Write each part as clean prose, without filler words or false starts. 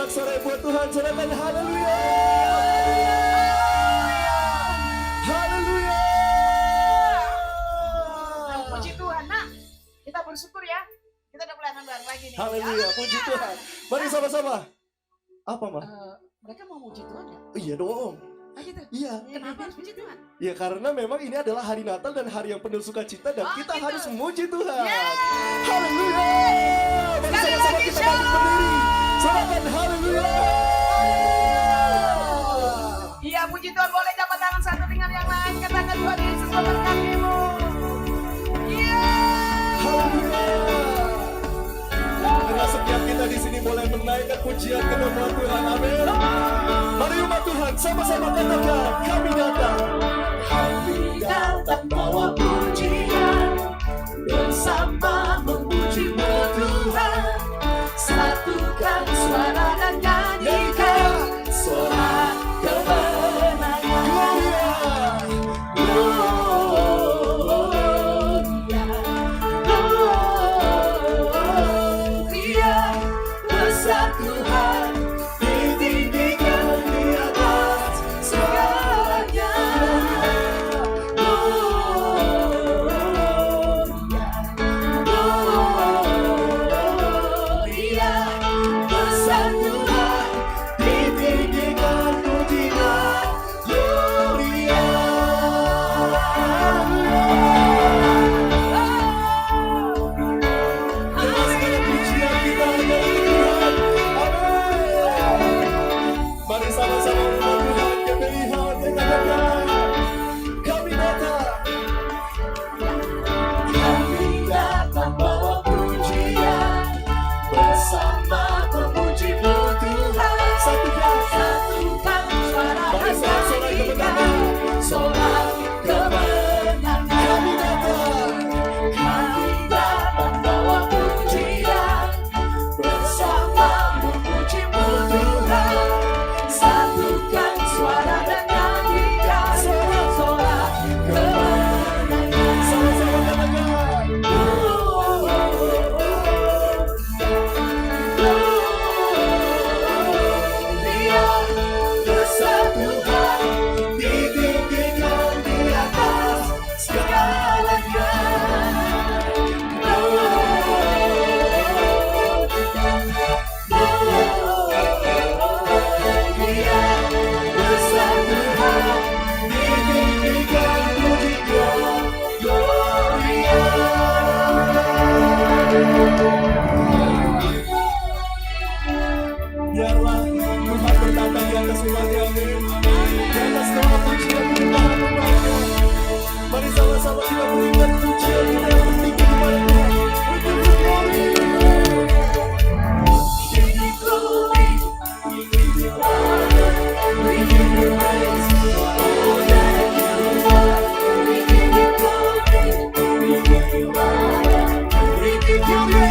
sorak-sorai buat Tuhan, sorakan haleluya. Haleluya. Puji Tuhan, nah kita bersyukur ya. Kita udah pelayanan bareng lagi nih. Haleluya, puji Tuhan. Mari sama-sama. Apa, Ma? Mereka mau puji Tuhan ya? Iya dong. Gitu? Iya. Kenapa harus puji Tuhan? Ya karena memang ini adalah hari Natal dan hari yang penuh sukacita dan kita gitu. harus memuji Tuhan. Yeay. Haleluya. Mari Sekali sama-sama lagi, kita bangkit berdiri. Sorakan haleluya. Iya, puji Tuhan, boleh jabat tangan satu dengan yang lain. Katakan Tuhan Yesus memberkatimu. Iya. Haleluya. Karena setiap kita di sini boleh menaikkan pujian ke nama Tuhan. Amin. Mari umat Tuhan sama-sama katakan, kami datang. Kami datang bawa pujian, bersama memuji-Mu Tuhan. Satukan suara dan nyanyikan sorak kemenangan. Gloria, besar Tuhan, ditinggikan di atas segalanya. Gloria, besar Tuhan, ditinggikan pujian. Gloria. Pujian kita hanya untuk Tuhan. Amin. Mari sama-sama umat Tuhan GPIH katakan, kami datang. Kami datang bawa pujian, bersama memuji-Mu Tuhan. Satukan suara dan nyanyikan sorak kemenangan. Kami datang bawa pujian, bersama memuji-Mu Tuhan. Satukan suara dan nyanyikan sorak kemenangan. Sama-sama katakan. Gloria, besar Tuhan, ditinggikan di atas segalanya. Gloria, besar Tuhan, ditinggikan pujian. Gloria. Biarlah Tuhan berkata di atas umatnya, amin. Di atas nama pujian Tuhan. Mari sama-sama kita berikan pujian kita yang tertinggi kepada Tuhan. We give you glory. We give you honor. We give you praise for all that you are. We give you glory. We give you honor. We give you praise.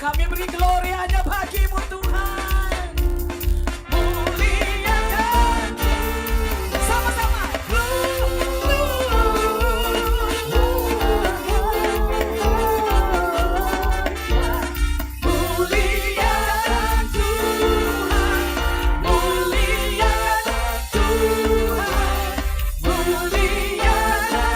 Kami beri glory hanya bagi-Mu Tuhan. Muliakan sama-sama. Muliakan Tuhan, muliakan Tuhan, muliakan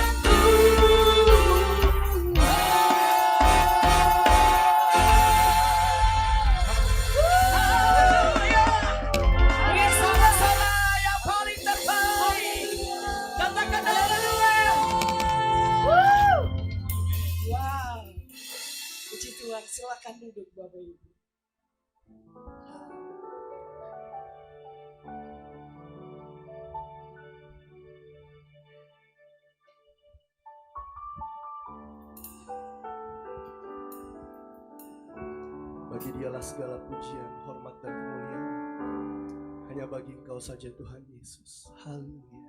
Beri sama-sama yang paling terbaik. Katakan haleluya. Wow. Puji Tuhan, silakan duduk Bapak Ibu. Bagi Dialah segala pujian, hormat dan kemuliaan. Hanya bagi Engkau saja Tuhan Yesus. Haleluya.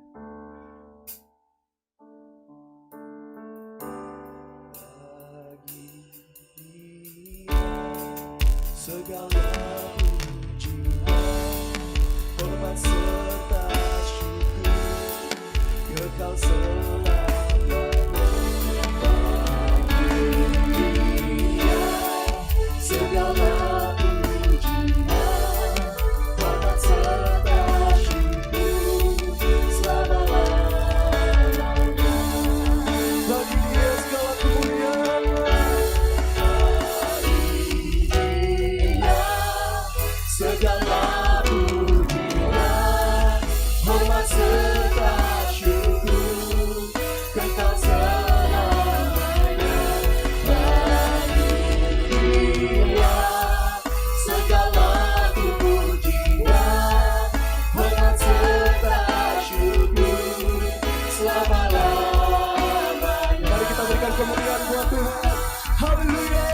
Bagi Dia segala pujian, hormat serta syukur, kekal selamanya. Segala pujian, hormat serta syukur, selama-lamanya. Bagi Dia segala kemuliaan, bagi Dia segala pujian, hormat serta syukur, kekal selamanya. Bagi Dia segala pujian, hormat serta syukur, selama-lamanya. Mari kita berikan kemuliaan buat Tuhan. Haleluya.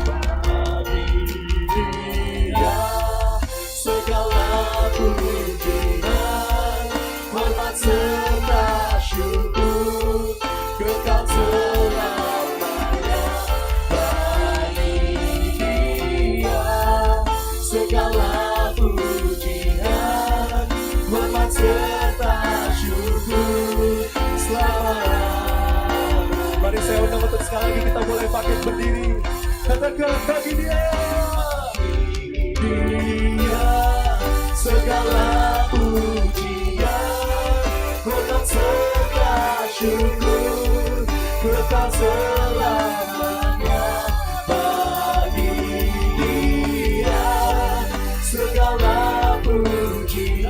Bagi Dia segala pujian, hormat serta syukur, kekal selamanya. Bagi Dia segala pujian, hormat serta syukur, selama-lamanya. Mari saya undang untuk sekali lagi kita boleh pakai berdiri. Katakan bagi Dia segala pujian, hormat serta syukur, kekal selamanya. Bagi Dia segala pujian,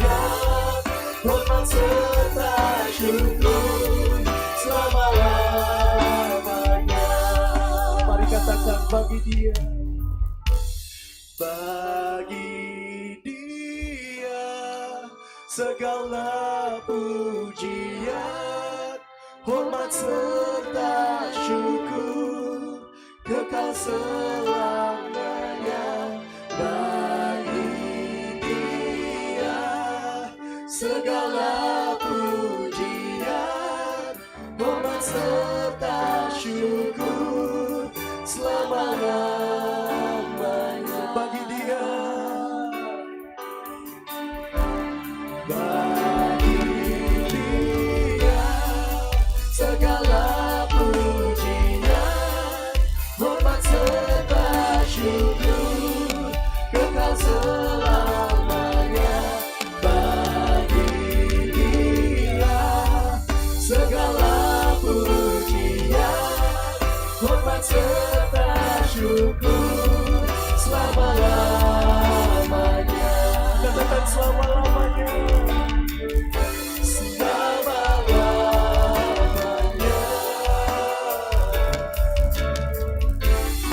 hormat serta syukur, selama-lamanya. Mari katakan bagi Dia. Bagi Dia segala pujian, hormat serta syukur, kekal selamanya. Bagi Dia segala pujian, hormat serta syukur, selama-lamanya. Bagi Dia, bagi Dia segala pujian, hormat serta syukur, kekal selamanya. Bagi Dia segala pujian, hormat serta syukur, selama-lamanya. Katakan selama-lamanya. Selama-lamanya.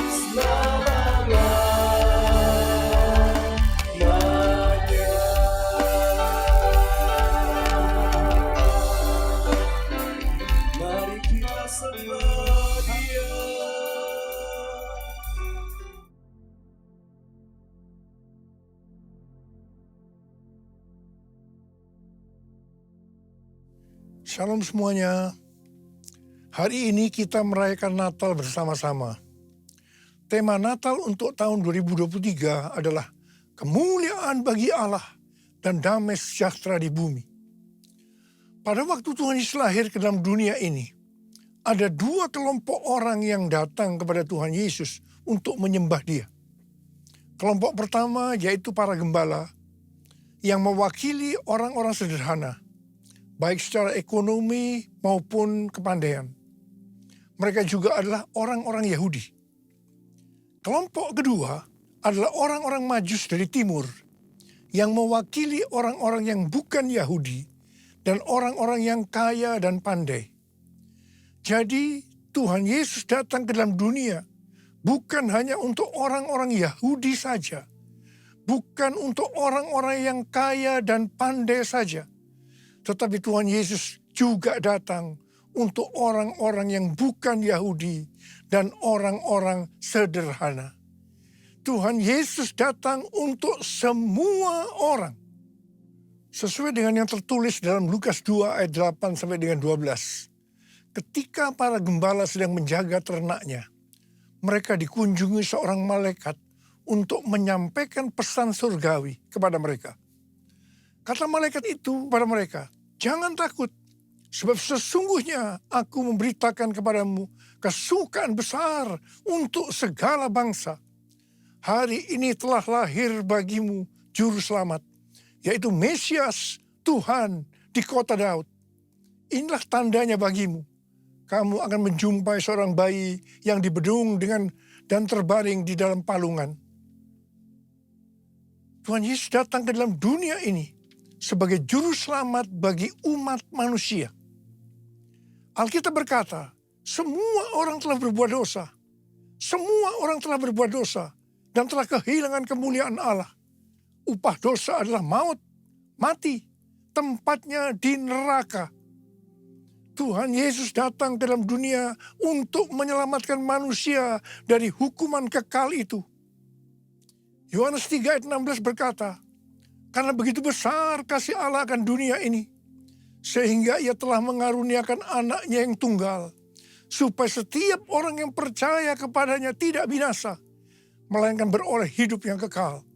Selama-lamanya. Mari kita sembah Dia. Shalom semuanya. Hari ini kita merayakan Natal bersama-sama. Tema Natal untuk tahun 2023 adalah kemuliaan bagi Allah dan damai sejahtera di bumi. Pada waktu Tuhan Yesus lahir ke dalam dunia ini, ada dua kelompok orang yang datang kepada Tuhan Yesus untuk menyembah Dia. Kelompok pertama yaitu para gembala yang mewakili orang-orang sederhana, baik secara ekonomi maupun kepandaian. Mereka juga adalah orang-orang Yahudi. Kelompok kedua adalah orang-orang Majus dari timur yang mewakili orang-orang yang bukan Yahudi dan orang-orang yang kaya dan pandai. Jadi Tuhan Yesus datang ke dalam dunia bukan hanya untuk orang-orang Yahudi saja, bukan untuk orang-orang yang kaya dan pandai saja, tetapi Tuhan Yesus juga datang untuk orang-orang yang bukan Yahudi dan orang-orang sederhana. Tuhan Yesus datang untuk semua orang. Sesuai dengan yang tertulis dalam Lukas 2 ayat 8 sampai dengan 12. Ketika para gembala sedang menjaga ternaknya, mereka dikunjungi seorang malaikat untuk menyampaikan pesan surgawi kepada mereka. Kata malaikat itu kepada mereka, "Jangan takut, sebab sesungguhnya aku memberitakan kepadamu kesukaan besar untuk segala bangsa. Hari ini telah lahir bagimu juru selamat, yaitu Mesias Tuhan di kota Daud. Inilah tandanya bagimu. Kamu akan menjumpai seorang bayi yang dibedung dan terbaring di dalam palungan." Tuhan Yesus datang ke dalam dunia ini sebagai juru selamat bagi umat manusia. Alkitab berkata, semua orang telah berbuat dosa. Semua orang telah berbuat dosa dan telah kehilangan kemuliaan Allah. Upah dosa adalah maut, mati, tempatnya di neraka. Tuhan Yesus datang ke dalam dunia untuk menyelamatkan manusia dari hukuman kekal itu. Yohanes 3 ayat 16 berkata, "Karena begitu besar kasih Allah akan dunia ini, sehingga Ia telah mengaruniakan anaknya yang tunggal, supaya setiap orang yang percaya kepadanya tidak binasa, melainkan beroleh hidup yang kekal."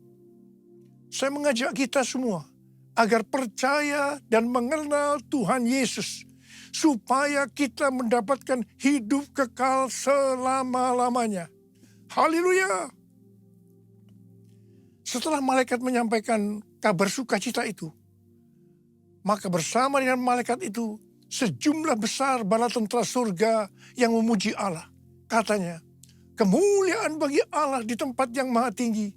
Saya mengajak kita semua agar percaya dan mengenal Tuhan Yesus, supaya kita mendapatkan hidup kekal selama-lamanya. Haleluya! Setelah malaikat menyampaikan kabar sukacita itu, maka bersama dengan malaikat itu, sejumlah besar bala tentara surga yang memuji Allah. Katanya, "Kemuliaan bagi Allah di tempat yang maha tinggi,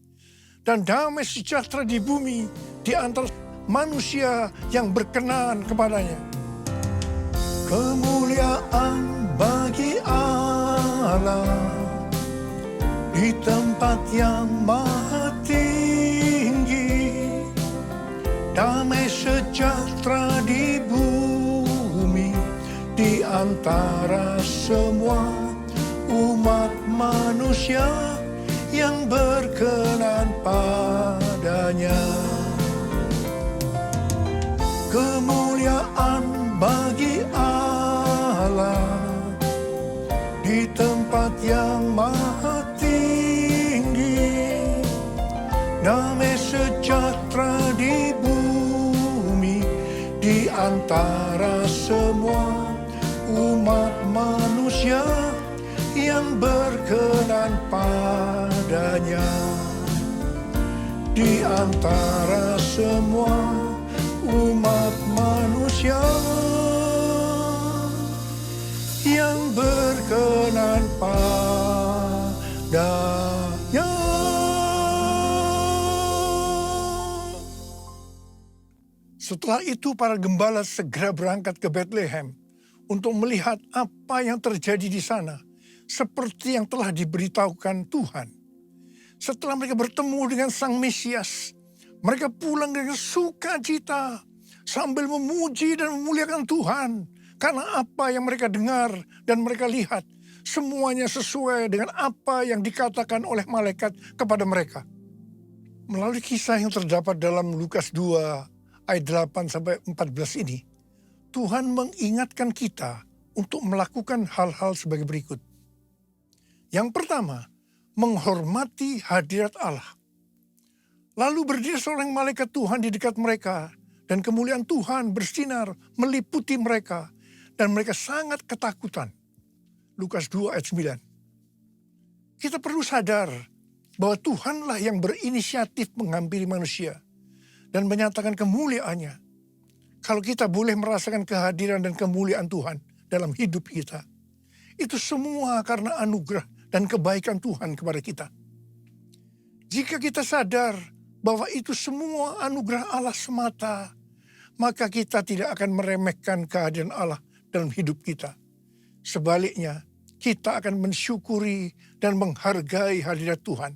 dan damai sejahtera di bumi di antara manusia yang berkenan kepadanya." Kemuliaan bagi Allah di tempat yang maha tinggi, damai sejahtera di bumi di antara semua umat manusia yang berkenan padanya. Kemuliaan bagi Allah di tempat yang maha tinggi, damai sejahtera di bumi di antara semua umat manusia yang berkenan padanya. Di antara semua umat manusia yang berkenan padanya. Setelah itu para gembala segera berangkat ke Bethlehem untuk melihat apa yang terjadi di sana, seperti yang telah diberitahukan Tuhan. Setelah mereka bertemu dengan Sang Mesias, mereka pulang dengan sukacita sambil memuji dan memuliakan Tuhan. Karena apa yang mereka dengar dan mereka lihat, semuanya sesuai dengan apa yang dikatakan oleh malaikat kepada mereka. Melalui kisah yang terdapat dalam Lukas 2 ayat 8-14 ini, Tuhan mengingatkan kita untuk melakukan hal-hal sebagai berikut. Yang pertama, menghormati hadirat Allah. Lalu berdiri seorang malaikat Tuhan di dekat mereka, dan kemuliaan Tuhan bersinar meliputi mereka, dan mereka sangat ketakutan. Lukas 2 ayat 9. Kita perlu sadar bahwa Tuhanlah yang berinisiatif menghampiri manusia dan menyatakan kemuliaannya. Kalau kita boleh merasakan kehadiran dan kemuliaan Tuhan dalam hidup kita, itu semua karena anugerah dan kebaikan Tuhan kepada kita. Jika kita sadar bahwa itu semua anugerah Allah semata, maka kita tidak akan meremehkan kehadiran Allah dalam hidup kita. Sebaliknya, kita akan mensyukuri dan menghargai hadirat Tuhan.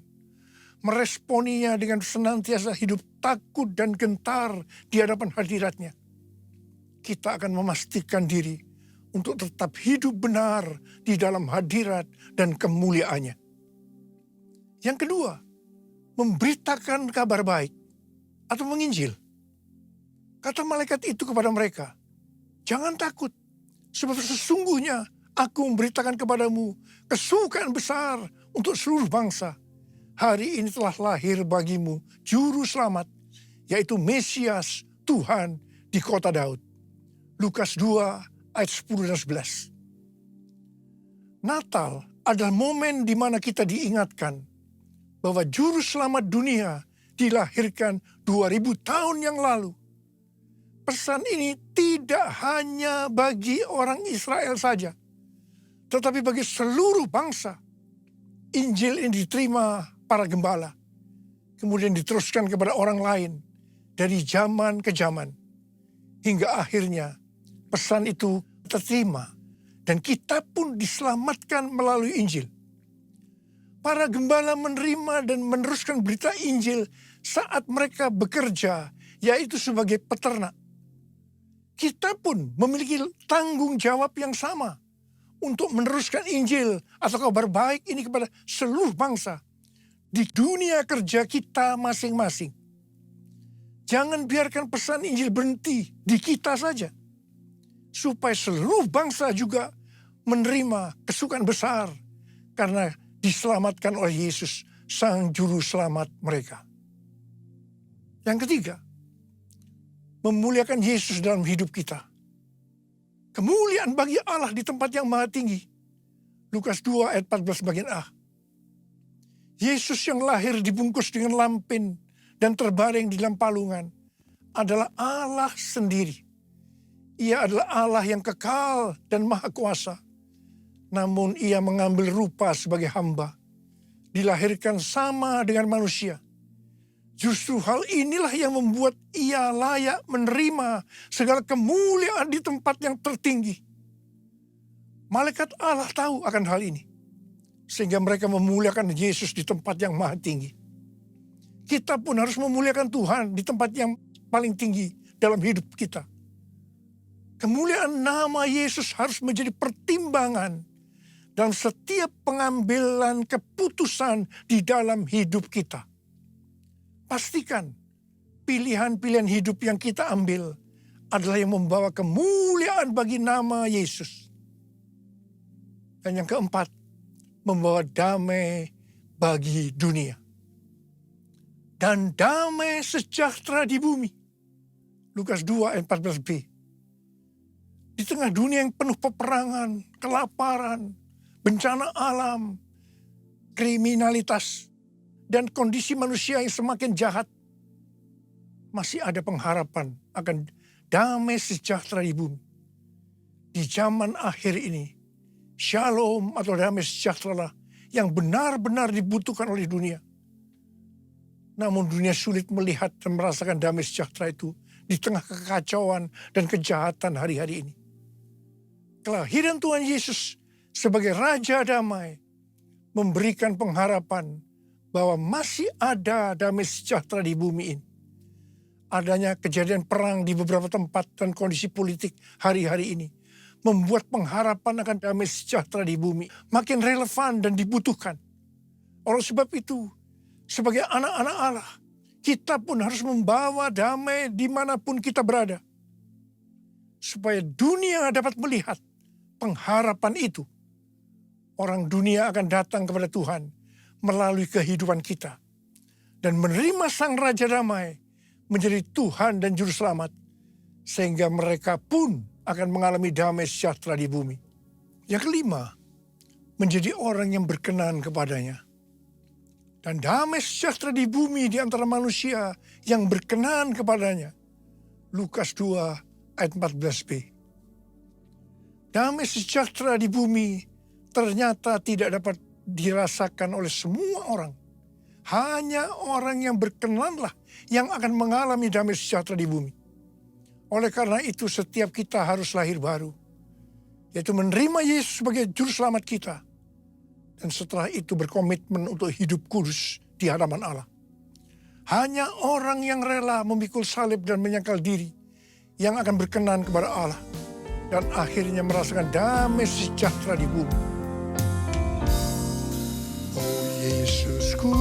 Meresponinya dengan senantiasa hidup takut dan gentar di hadapan hadiratnya. Kita akan memastikan diri untuk tetap hidup benar di dalam hadirat dan kemuliaannya. Yang kedua, memberitakan kabar baik atau menginjil. Kata malaikat itu kepada mereka, "Jangan takut, sebab sesungguhnya aku memberitakan kepadamu kesukaan besar untuk seluruh bangsa. Hari ini telah lahir bagimu juru selamat, yaitu Mesias Tuhan di kota Daud." Lukas 2 ayat 10 dan 11. Natal adalah momen di mana kita diingatkan bahwa juru selamat dunia dilahirkan 2000 tahun yang lalu. Pesan ini tidak hanya bagi orang Israel saja, tetapi bagi seluruh bangsa. Injil ini diterima para gembala, kemudian diteruskan kepada orang lain dari zaman ke zaman, hingga akhirnya pesan itu terterima dan kita pun diselamatkan melalui Injil. Para gembala menerima dan meneruskan berita Injil saat mereka bekerja, yaitu sebagai peternak. Kita pun memiliki tanggung jawab yang sama untuk meneruskan Injil atau kabar baik ini kepada seluruh bangsa di dunia kerja kita masing-masing. Jangan biarkan pesan Injil berhenti di kita saja, supaya seluruh bangsa juga menerima kesukaan besar karena diselamatkan oleh Yesus, Sang Juru Selamat mereka. Yang ketiga, memuliakan Yesus dalam hidup kita. Kemuliaan bagi Allah di tempat yang maha tinggi. Lukas 2 ayat 14 bagian A. Yesus yang lahir dibungkus dengan lampin dan terbaring di dalam palungan adalah Allah sendiri. Ia adalah Allah yang kekal dan maha kuasa. Namun ia mengambil rupa sebagai hamba. Dilahirkan sama dengan manusia. Justru hal inilah yang membuat ia layak menerima segala kemuliaan di tempat yang tertinggi. Malaikat Allah tahu akan hal ini, sehingga mereka memuliakan Yesus di tempat yang maha tinggi. Kita pun harus memuliakan Tuhan di tempat yang paling tinggi dalam hidup kita. Kemuliaan nama Yesus harus menjadi pertimbangan dalam setiap pengambilan keputusan di dalam hidup kita. Pastikan pilihan-pilihan hidup yang kita ambil adalah yang membawa kemuliaan bagi nama Yesus. Dan yang keempat, membawa damai bagi dunia. Dan damai sejahtera di bumi. Lukas 2 ayat 14b. Di tengah dunia yang penuh peperangan, kelaparan, bencana alam, kriminalitas, dan kondisi manusia yang semakin jahat, masih ada pengharapan akan damai sejahtera di bumi. Di zaman akhir ini, shalom atau damai sejahtera lah yang benar-benar dibutuhkan oleh dunia. Namun dunia sulit melihat dan merasakan damai sejahtera itu di tengah kekacauan dan kejahatan hari-hari ini. Kelahiran Tuhan Yesus sebagai Raja Damai memberikan pengharapan bahwa masih ada damai sejahtera di bumi ini. Adanya kejadian perang di beberapa tempat dan kondisi politik hari-hari ini membuat pengharapan akan damai sejahtera di bumi makin relevan dan dibutuhkan. Oleh sebab itu, sebagai anak-anak Allah, kita pun harus membawa damai dimanapun kita berada. Supaya dunia dapat melihat pengharapan itu. Orang dunia akan datang kepada Tuhan, melalui kehidupan kita. Dan menerima Sang Raja Damai menjadi Tuhan dan Juru Selamat. Sehingga mereka pun akan mengalami damai sejahtera di bumi. Yang kelima, menjadi orang yang berkenan kepadanya. Dan damai sejahtera di bumi di antara manusia yang berkenan kepadanya. Lukas 2 ayat 14b. Damai sejahtera di bumi ternyata tidak dapat dirasakan oleh semua orang. Hanya orang yang berkenanlah yang akan mengalami damai sejahtera di bumi. Oleh karena itu setiap kita harus lahir baru. Yaitu menerima Yesus sebagai Juru Selamat kita. Dan setelah itu berkomitmen untuk hidup kudus di hadapan Allah. Hanya orang yang rela memikul salib dan menyangkal diri yang akan berkenan kepada Allah. Dan akhirnya merasakan damai sejahtera di bumi. Oh Yesusku,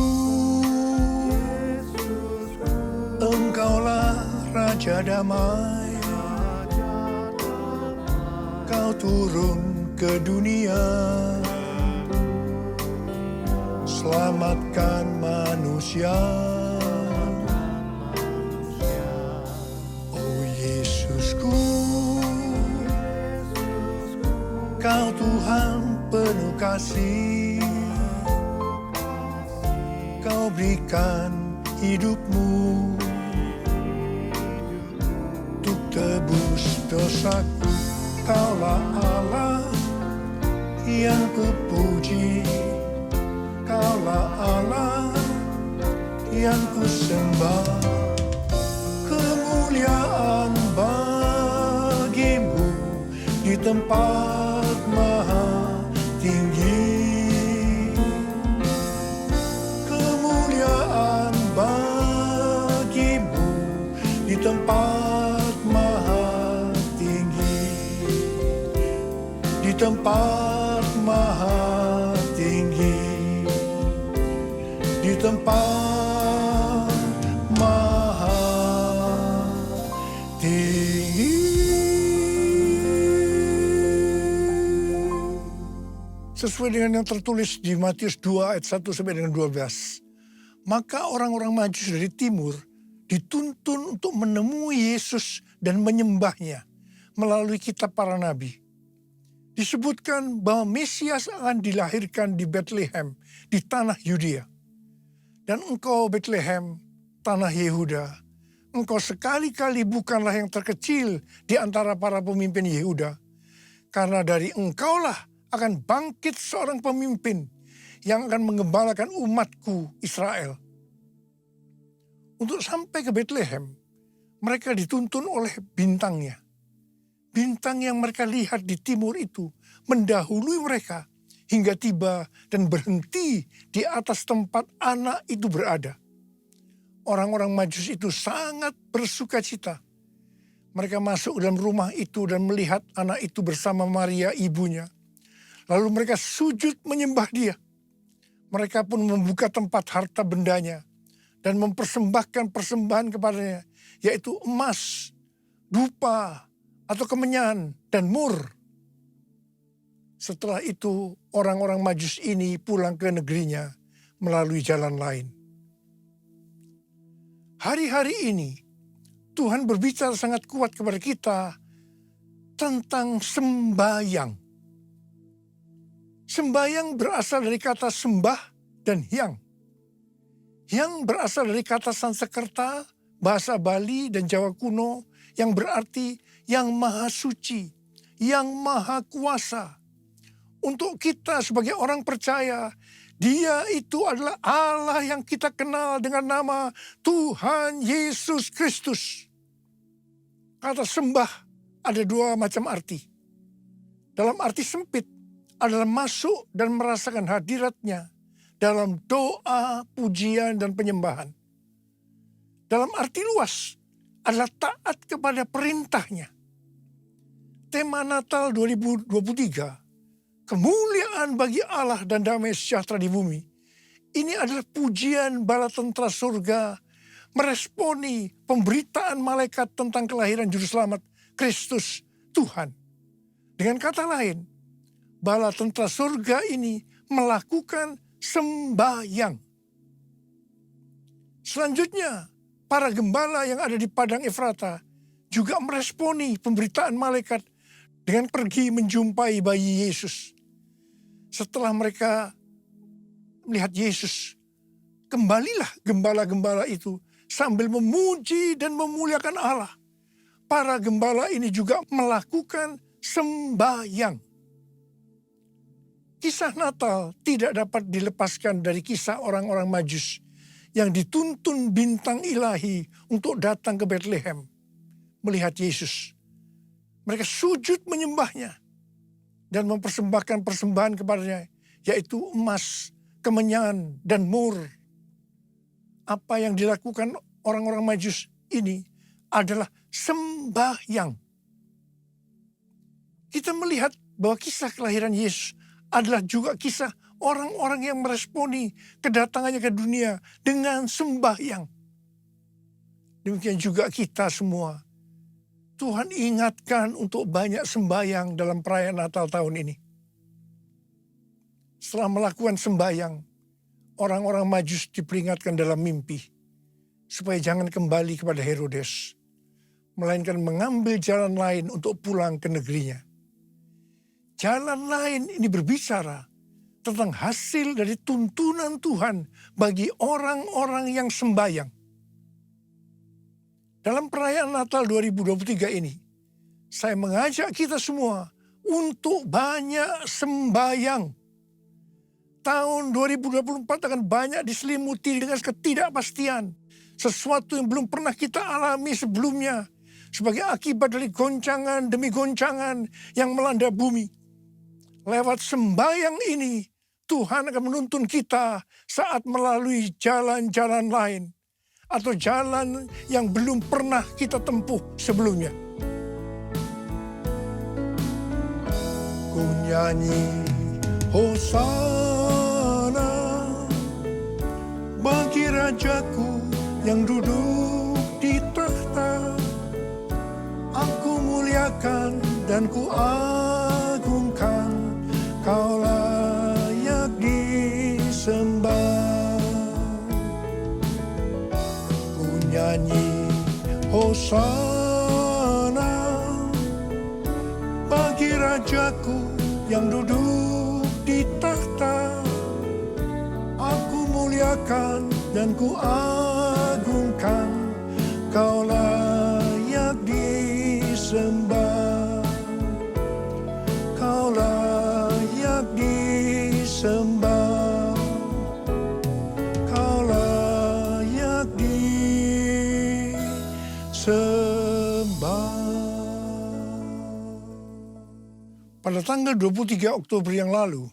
Engkaulah Raja Damai. Kau turun ke dunia, selamatkan manusia. Oh Yesusku, Kau Tuhan penuh kasih. Kau berikan hidupmu untuk tebus dosaku. Kaulah Allah yang kupuji. Kaulah Allah yang kusembah. Kemuliaan bagimu di tempat maha tinggi. Kemuliaan bagimu di tempat maha tinggi. Di tempat maha tinggi. Di tempat maha tinggi. Sesuai dengan yang tertulis di Matius 2 ayat 1 sampai dengan 12. Maka orang-orang Majus dari timur dituntun untuk menemui Yesus dan menyembahnya melalui kitab para nabi. Disebutkan bahwa Mesias akan dilahirkan di Bethlehem, di tanah Yudea. Dan engkau Bethlehem, tanah Yehuda, engkau sekali-kali bukanlah yang terkecil di antara para pemimpin Yehuda. Karena dari engkaulah akan bangkit seorang pemimpin yang akan mengembalakan umatku Israel. Untuk sampai ke Bethlehem, mereka dituntun oleh bintangnya. Bintang yang mereka lihat di timur itu mendahului mereka hingga tiba dan berhenti di atas tempat anak itu berada. Orang-orang Majus itu sangat bersuka cita. Mereka masuk dalam rumah itu dan melihat anak itu bersama Maria ibunya. Lalu mereka sujud menyembah dia. Mereka pun membuka tempat harta bendanya dan mempersembahkan persembahan kepadanya, yaitu emas, dupa, atau kemenyan, dan mur. Setelah itu orang-orang Majus ini pulang ke negerinya melalui jalan lain. Hari-hari ini Tuhan berbicara sangat kuat kepada kita tentang sembahyang. Sembahyang berasal dari kata sembah dan hyang. Hyang berasal dari kata Sanskerta, bahasa Bali dan Jawa kuno yang berarti yang maha suci, yang maha kuasa. Untuk kita sebagai orang percaya, Dia itu adalah Allah yang kita kenal dengan nama Tuhan Yesus Kristus. Kata sembah ada dua macam arti. Dalam arti sempit adalah masuk dan merasakan hadiratnya dalam doa, pujian, dan penyembahan. Dalam arti luas adalah taat kepada perintahnya. Tema Natal 2023, kemuliaan bagi Allah dan damai sejahtera di bumi. Ini adalah pujian bala tentara surga meresponi pemberitaan malaikat tentang kelahiran Juru Selamat Kristus Tuhan. Dengan kata lain, bala tentara surga ini melakukan sembahyang. Selanjutnya, para gembala yang ada di padang Efrata juga meresponi pemberitaan malaikat dengan pergi menjumpai bayi Yesus. Setelah mereka melihat Yesus, kembalilah gembala-gembala itu sambil memuji dan memuliakan Allah. Para gembala ini juga melakukan sembahyang. Kisah Natal tidak dapat dilepaskan dari kisah orang-orang Majus yang dituntun bintang ilahi untuk datang ke Bethlehem melihat Yesus. Mereka sujud menyembahnya dan mempersembahkan persembahan kepadanya, yaitu emas, kemenyan, dan mur. Apa yang dilakukan orang-orang Majus ini adalah sembahyang. Kita melihat bahwa kisah kelahiran Yesus adalah juga kisah orang-orang yang meresponi kedatangannya ke dunia dengan sembahyang. Demikian juga kita semua. Tuhan ingatkan untuk banyak sembahyang dalam perayaan Natal tahun ini. Setelah melakukan sembahyang, orang-orang Majus diperingatkan dalam mimpi supaya jangan kembali kepada Herodes, melainkan mengambil jalan lain untuk pulang ke negerinya. Jalan lain ini berbicara tentang hasil dari tuntunan Tuhan bagi orang-orang yang sembahyang. Dalam perayaan Natal 2023 ini, saya mengajak kita semua untuk banyak sembahyang. Tahun 2024 akan banyak diselimuti dengan ketidakpastian. Sesuatu yang belum pernah kita alami sebelumnya sebagai akibat dari goncangan demi goncangan yang melanda bumi. Lewat sembahyang ini, Tuhan akan menuntun kita saat melalui jalan-jalan lain atau jalan yang belum pernah kita tempuh sebelumnya. Ku nyanyi Hosana bagi Rajaku yang duduk di tahta. Aku muliakan dan ku agungkan, Kau layak disembah. Ku nyanyi Hosana bagi Rajaku yang duduk di tahta. Aku muliakan dan ku agungkan, Kau layak disembah. Kau layak disembah. Kau layak disembah. Pada tanggal 23 Oktober yang lalu,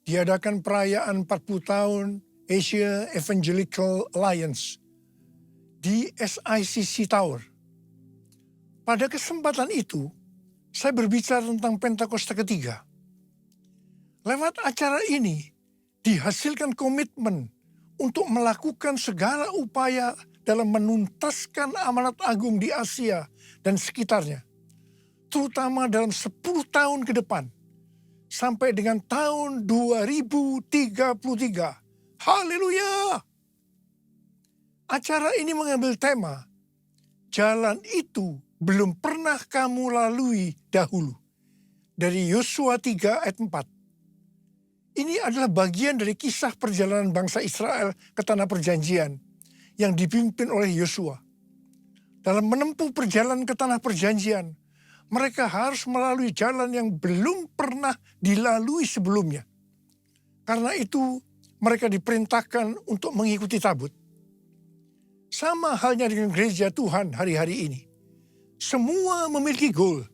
diadakan perayaan 40 tahun Asia Evangelical Alliance di SICC Tower. Pada kesempatan itu, saya berbicara tentang Pentakosta ketiga. Lewat acara ini, dihasilkan komitmen untuk melakukan segala upaya dalam menuntaskan amanat agung di Asia dan sekitarnya, terutama dalam 10 tahun ke depan, sampai dengan tahun 2033. Haleluya! Acara ini mengambil tema, jalan itu belum pernah kamu lalui dahulu, dari Yosua 3 ayat 4. Ini adalah bagian dari kisah perjalanan bangsa Israel ke tanah perjanjian yang dipimpin oleh Yosua. Dalam menempuh perjalanan ke tanah perjanjian, mereka harus melalui jalan yang belum pernah dilalui sebelumnya. Karena itu, mereka diperintahkan untuk mengikuti tabut. Sama halnya dengan gereja Tuhan hari-hari ini. Semua memiliki goal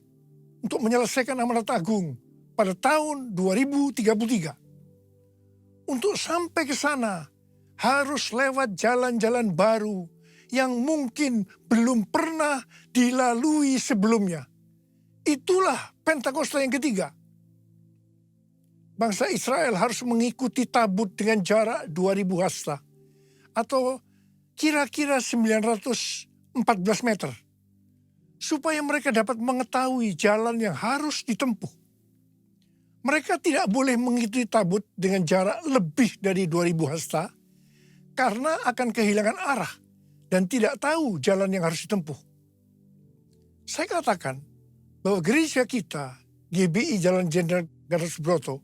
untuk menyelesaikan amanat agung pada tahun 2033. Untuk sampai ke sana, harus lewat jalan-jalan baru yang mungkin belum pernah dilalui sebelumnya. Itulah Pentakosta yang ketiga. Bangsa Israel harus mengikuti tabut dengan jarak 2000 hasta atau kira-kira 914 meter, supaya mereka dapat mengetahui jalan yang harus ditempuh. Mereka tidak boleh mengikuti tabut dengan jarak lebih dari 2000 hasta karena akan kehilangan arah dan tidak tahu jalan yang harus ditempuh. Saya katakan bahwa gereja kita, GBI Jalan Jenderal Gatot Subroto,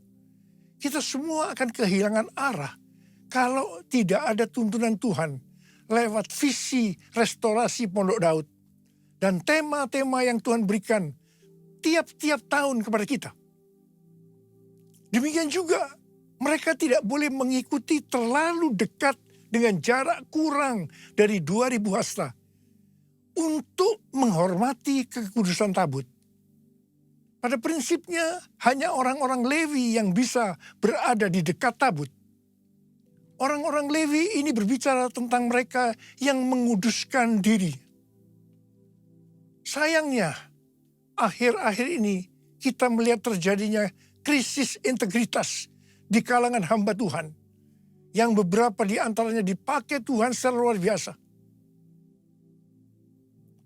kita semua akan kehilangan arah kalau tidak ada tuntunan Tuhan lewat visi restorasi Pondok Daud dan tema-tema yang Tuhan berikan tiap-tiap tahun kepada kita. Demikian juga mereka tidak boleh mengikuti terlalu dekat dengan jarak kurang dari 2000 hasta untuk menghormati kekudusan tabut. Pada prinsipnya hanya orang-orang Lewi yang bisa berada di dekat tabut. Orang-orang Lewi ini berbicara tentang mereka yang menguduskan diri. Sayangnya, akhir-akhir ini kita melihat terjadinya krisis integritas di kalangan hamba Tuhan, yang beberapa di antaranya dipakai Tuhan secara luar biasa.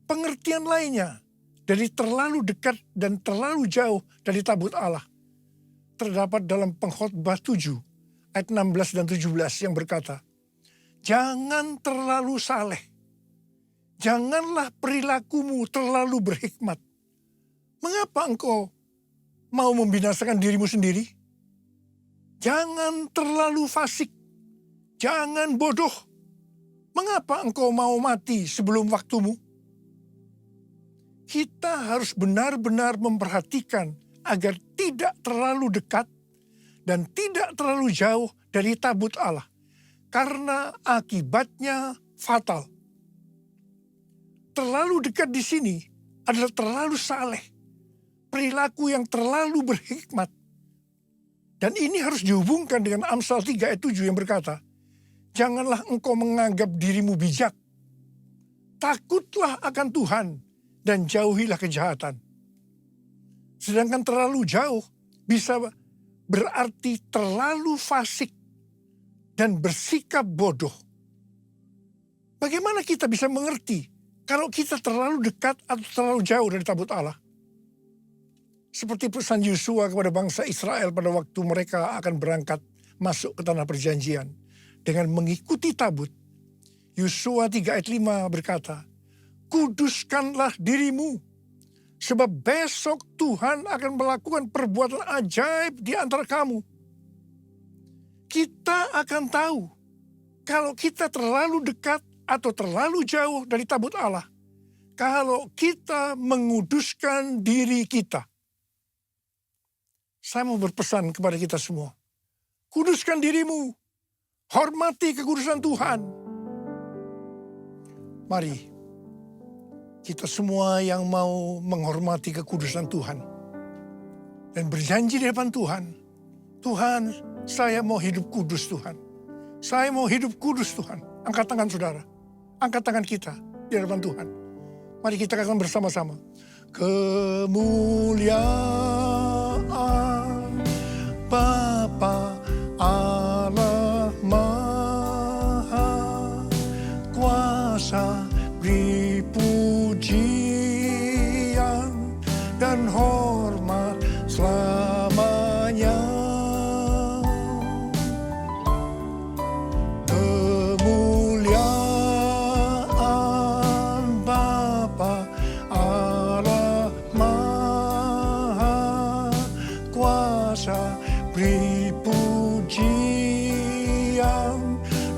Pengertian lainnya dari terlalu dekat dan terlalu jauh dari tabut Allah terdapat dalam Pengkhotbah 7 ayat 16 dan 17 yang berkata, jangan terlalu saleh, janganlah perilakumu terlalu berhikmat. Mengapa engkau mau membinasakan dirimu sendiri? Jangan terlalu fasik, jangan bodoh. Mengapa engkau mau mati sebelum waktumu? Kita harus benar-benar memperhatikan agar tidak terlalu dekat dan tidak terlalu jauh dari tabut Allah, karena akibatnya fatal. Terlalu dekat di sini adalah terlalu saleh, perilaku yang terlalu berhikmat. Dan ini harus dihubungkan dengan Amsal 3 ayat 7 yang berkata, janganlah engkau menganggap dirimu bijak, takutlah akan Tuhan dan jauhilah kejahatan. Sedangkan terlalu jauh bisa berarti terlalu fasik dan bersikap bodoh. Bagaimana kita bisa mengerti kalau kita terlalu dekat atau terlalu jauh dari tabut Allah? Seperti pesan Yosua kepada bangsa Israel pada waktu mereka akan berangkat masuk ke tanah perjanjian dengan mengikuti tabut. Yosua 3 ayat 5 berkata, kuduskanlah dirimu, sebab besok Tuhan akan melakukan perbuatan ajaib di antara kamu. Kita akan tahu kalau kita terlalu dekat atau terlalu jauh dari tabut Allah, kalau kita menguduskan diri kita. Saya mau berpesan kepada kita semua, kuduskan dirimu, hormati kekudusan Tuhan. Mari, kita semua yang mau menghormati kekudusan Tuhan dan berjanji di depan Tuhan, Tuhan, saya mau hidup kudus Tuhan. Saya mau hidup kudus Tuhan. Angkat tangan saudara, angkat tangan kita di hadapan Tuhan. Mari kita katakan bersama-sama. Kemuliaan Bapa Allah Maha Kuasa, beri pujian dan hormat selamanya. Kemuliaan Bapa Allah Maha Kuasa, beri pujian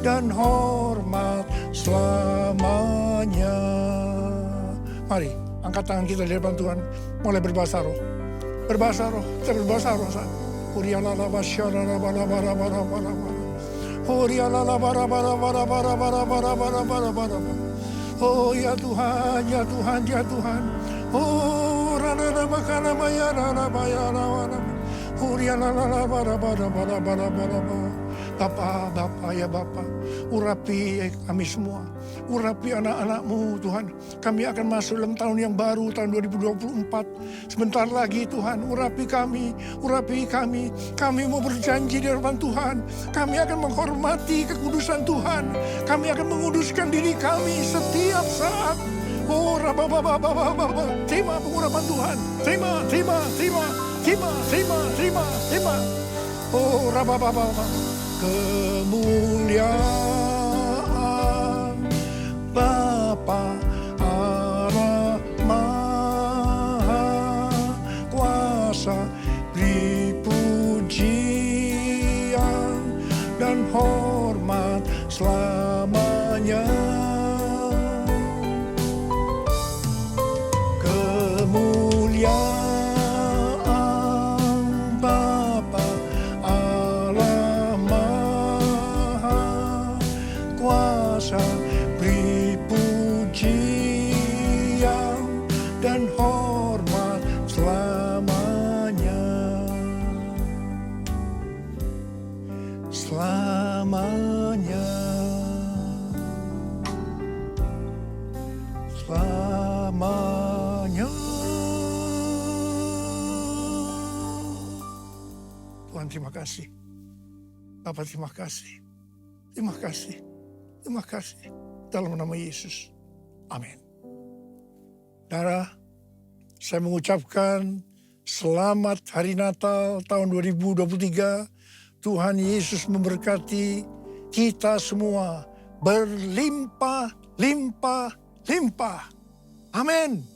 dan hormat selamanya. Mari, angkat tangan kita di depan Tuhan, mulai berbahasa roh. Berbahasa roh, kita berbahasa roh. Oh ya Tuhan, ya Tuhan, ya Tuhan. Oh rana makana maya rana maya rana. Bapa, Bapa, ya Bapa, urapi kami semua, urapi anak-anak-Mu Tuhan. Kami akan masuk dalam tahun yang baru, tahun 2024. Sebentar lagi Tuhan, urapi kami, urapi kami. Kami mau berjanji di hadapan Tuhan, kami akan menghormati kekudusan Tuhan. Kami akan menguduskan diri kami setiap saat. Oh, terima pengurapan Tuhan, terima Terima. Oh, rabababa. Kemuliaan Bapa Allah Maha Kuasa, beri pujian dan hormat selamanya. Kemuliaan Bapa Allah Maha Kuasa, beri pujian dan hormat selamanya. Selamanya. Selamanya. Tuhan, terima kasih. Bapa, terima kasih. Terima kasih. Terima kasih. Dalam nama Yesus. Amin. Saudara, saya mengucapkan selamat Hari Natal tahun 2023. Tuhan Yesus memberkati kita semua berlimpah-limpah. Amin.